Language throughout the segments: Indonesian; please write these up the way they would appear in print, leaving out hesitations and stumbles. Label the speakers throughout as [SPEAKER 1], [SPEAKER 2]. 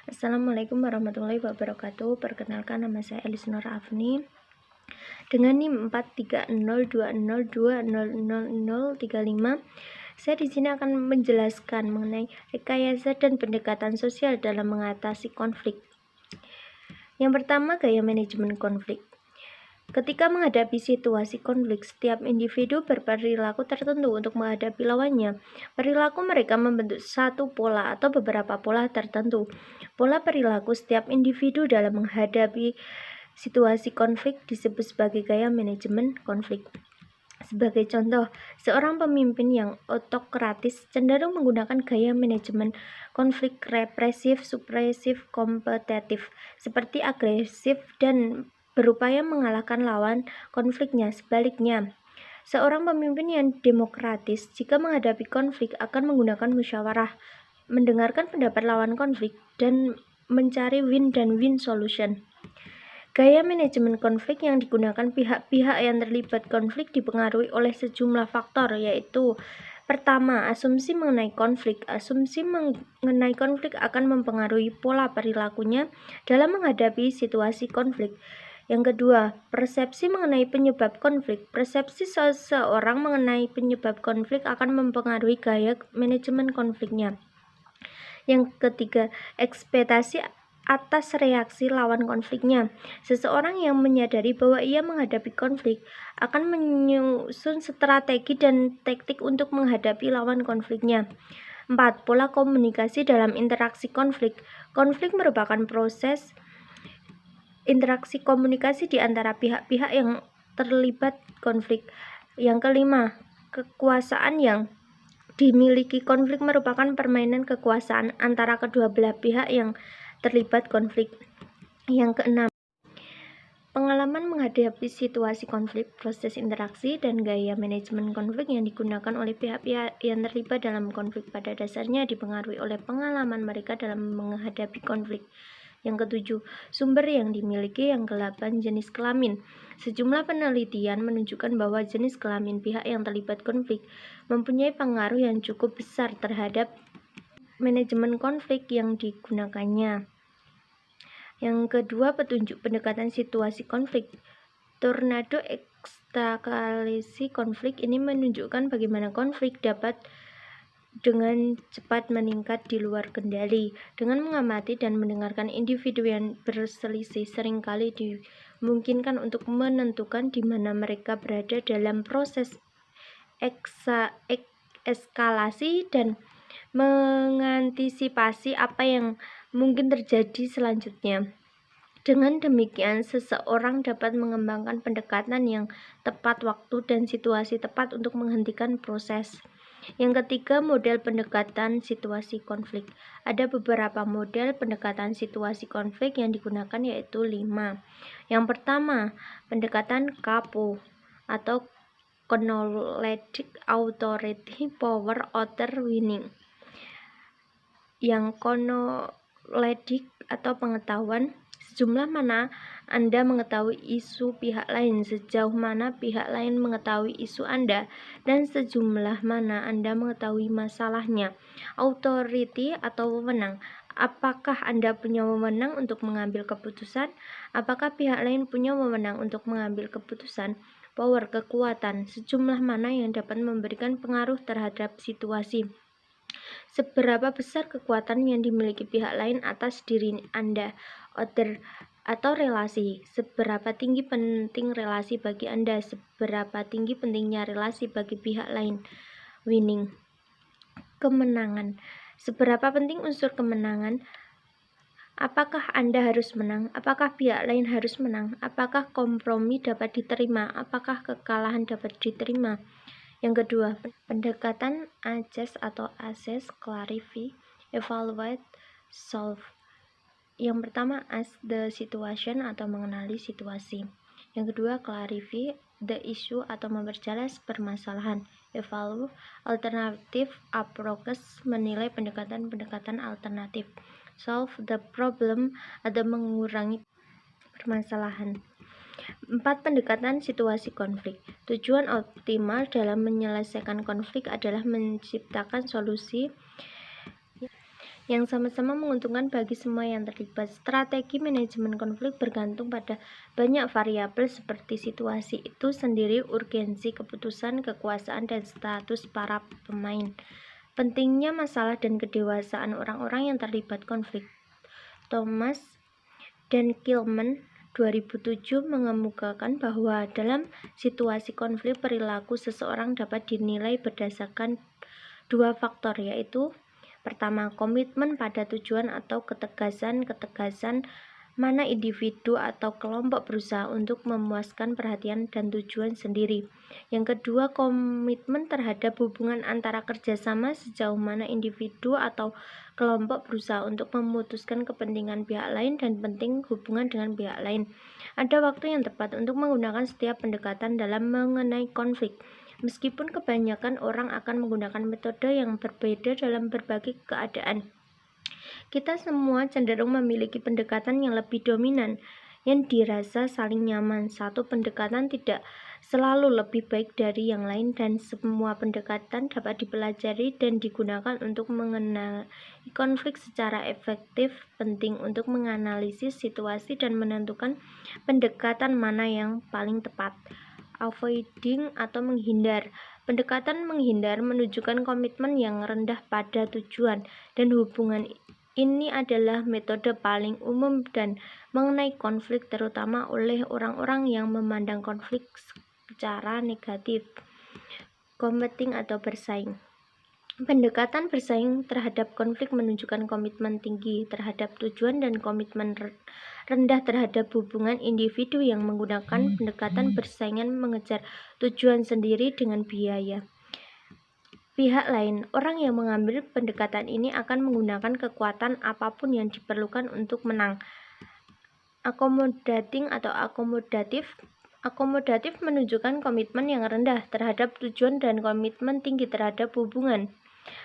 [SPEAKER 1] Assalamualaikum warahmatullahi wabarakatuh. Perkenalkan, nama saya Elis Nur Afni dengan NIM 43020200035. Saya di sini akan menjelaskan mengenai rekayasa dan pendekatan sosial dalam mengatasi konflik. Yang pertama, gaya manajemen konflik. Ketika menghadapi situasi konflik, setiap individu berperilaku tertentu untuk menghadapi lawannya. Perilaku mereka membentuk satu pola atau beberapa pola tertentu. Pola perilaku setiap individu dalam menghadapi situasi konflik disebut sebagai gaya manajemen konflik. Sebagai contoh, seorang pemimpin yang otokratis cenderung menggunakan gaya manajemen konflik represif, supresif, kompetitif, seperti agresif dan berupaya mengalahkan lawan konfliknya. Sebaliknya, seorang pemimpin yang demokratis jika menghadapi konflik akan menggunakan musyawarah, mendengarkan pendapat lawan konflik, dan mencari win dan win solution. Gaya manajemen konflik yang digunakan pihak-pihak yang terlibat konflik dipengaruhi oleh sejumlah faktor, yaitu pertama, asumsi mengenai konflik. Asumsi mengenai konflik akan mempengaruhi pola perilakunya dalam menghadapi situasi konflik. Yang kedua, persepsi mengenai penyebab konflik. Persepsi seseorang mengenai penyebab konflik akan mempengaruhi gaya manajemen konfliknya. Yang ketiga, ekspektasi atas reaksi lawan konfliknya. Seseorang yang menyadari bahwa ia menghadapi konflik akan menyusun strategi dan taktik untuk menghadapi lawan konfliknya. 4. Pola komunikasi dalam interaksi konflik. Konflik merupakan proses interaksi komunikasi di antara pihak-pihak yang terlibat konflik. Yang kelima, kekuasaan yang dimiliki konflik merupakan permainan kekuasaan antara kedua belah pihak yang terlibat konflik. Yang keenam, pengalaman menghadapi situasi konflik, proses interaksi, dan gaya manajemen konflik yang digunakan oleh pihak-pihak yang terlibat dalam konflik pada dasarnya dipengaruhi oleh pengalaman mereka dalam menghadapi konflik. Yang ketujuh, sumber yang dimiliki. Yang kedelapan, jenis kelamin. Sejumlah penelitian menunjukkan bahwa jenis kelamin pihak yang terlibat konflik mempunyai pengaruh yang cukup besar terhadap manajemen konflik yang digunakannya. Yang kedua, petunjuk pendekatan situasi konflik. Tornado eskalasi konflik ini menunjukkan bagaimana konflik dapat dengan cepat meningkat di luar kendali. Dengan mengamati dan mendengarkan individu yang berselisih, seringkali dimungkinkan untuk menentukan di mana mereka berada dalam proses eskalasi dan mengantisipasi apa yang mungkin terjadi selanjutnya. Dengan demikian, seseorang dapat mengembangkan pendekatan yang tepat waktu dan situasi tepat untuk menghentikan proses. Yang ketiga, model pendekatan situasi konflik. Ada beberapa model pendekatan situasi konflik yang digunakan, yaitu 5. Yang pertama, pendekatan KAPO atau Knowledge Authority Power Over Winning. Yang knowledge atau pengetahuan, sejumlah mana Anda mengetahui isu pihak lain, sejauh mana pihak lain mengetahui isu Anda, dan sejumlah mana Anda mengetahui masalahnya. Authority atau wewenang, apakah Anda punya wewenang untuk mengambil keputusan? Apakah pihak lain punya wewenang untuk mengambil keputusan? Power, kekuatan, sejumlah mana yang dapat memberikan pengaruh terhadap situasi. Seberapa besar kekuatan yang dimiliki pihak lain atas diri Anda. Order atau relasi, seberapa tinggi penting relasi bagi Anda, seberapa tinggi pentingnya relasi bagi pihak lain. Winning, kemenangan, seberapa penting unsur kemenangan. Apakah Anda harus menang? Apakah pihak lain harus menang? Apakah kompromi dapat diterima? Apakah kekalahan dapat diterima? Yang kedua, pendekatan assess atau assess, clarify, evaluate, solve. Yang pertama, assess the situation atau mengenali situasi. Yang kedua, clarify the issue atau memperjelas permasalahan. Evaluate alternative approaches, menilai pendekatan-pendekatan alternatif. Solve the problem atau mengurangi permasalahan. 4. Pendekatan situasi konflik. Tujuan optimal dalam menyelesaikan konflik adalah menciptakan solusi yang sama-sama menguntungkan bagi semua yang terlibat. Strategi manajemen konflik bergantung pada banyak variabel seperti situasi itu sendiri, urgensi keputusan, kekuasaan, dan status para pemain. Pentingnya masalah dan kedewasaan orang-orang yang terlibat konflik. Thomas dan Kilman 2007 mengemukakan bahwa dalam situasi konflik perilaku seseorang dapat dinilai berdasarkan dua faktor, yaitu pertama, komitmen pada tujuan atau ketegasan mana individu atau kelompok berusaha untuk memuaskan perhatian dan tujuan sendiri. Yang kedua, komitmen terhadap hubungan antara kerjasama sejauh mana individu atau kelompok berusaha untuk memutuskan kepentingan pihak lain dan penting hubungan dengan pihak lain. Ada waktu yang tepat untuk menggunakan setiap pendekatan dalam mengenai konflik. Meskipun kebanyakan orang akan menggunakan metode yang berbeda dalam berbagai keadaan, kita semua cenderung memiliki pendekatan yang lebih dominan, yang dirasa saling nyaman. Satu pendekatan tidak selalu lebih baik dari yang lain, dan semua pendekatan dapat dipelajari dan digunakan untuk mengenali konflik secara efektif. Penting untuk menganalisis situasi dan menentukan pendekatan mana yang paling tepat. Avoiding atau menghindar. Pendekatan menghindar menunjukkan komitmen yang rendah pada tujuan dan hubungan. Ini adalah metode paling umum dan mengenai konflik, terutama oleh orang-orang yang memandang konflik secara negatif. Competing atau bersaing. Pendekatan bersaing terhadap konflik menunjukkan komitmen tinggi terhadap tujuan dan komitmen rendah terhadap hubungan. Individu yang menggunakan pendekatan bersaingan mengejar tujuan sendiri dengan biaya pihak lain. Orang yang mengambil pendekatan ini akan menggunakan kekuatan apapun yang diperlukan untuk menang. Accommodating atau akomodatif. Akomodatif menunjukkan komitmen yang rendah terhadap tujuan dan komitmen tinggi terhadap hubungan.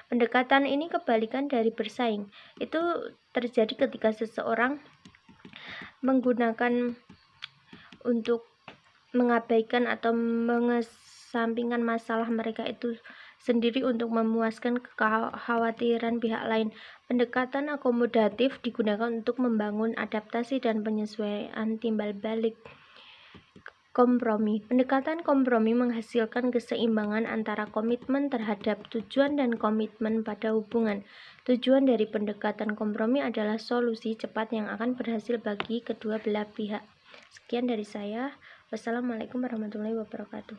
[SPEAKER 1] Pendekatan ini kebalikan dari bersaing. Itu terjadi ketika seseorang menggunakan untuk mengabaikan atau mengesampingkan masalah mereka itu sendiri untuk memuaskan kekhawatiran pihak lain. Pendekatan akomodatif digunakan untuk membangun adaptasi dan penyesuaian timbal balik. Kompromi. Pendekatan kompromi menghasilkan keseimbangan antara komitmen terhadap tujuan dan komitmen pada hubungan. Tujuan dari pendekatan kompromi adalah solusi cepat yang akan berhasil bagi kedua belah pihak. Sekian dari saya. Wassalamualaikum warahmatullahi wabarakatuh.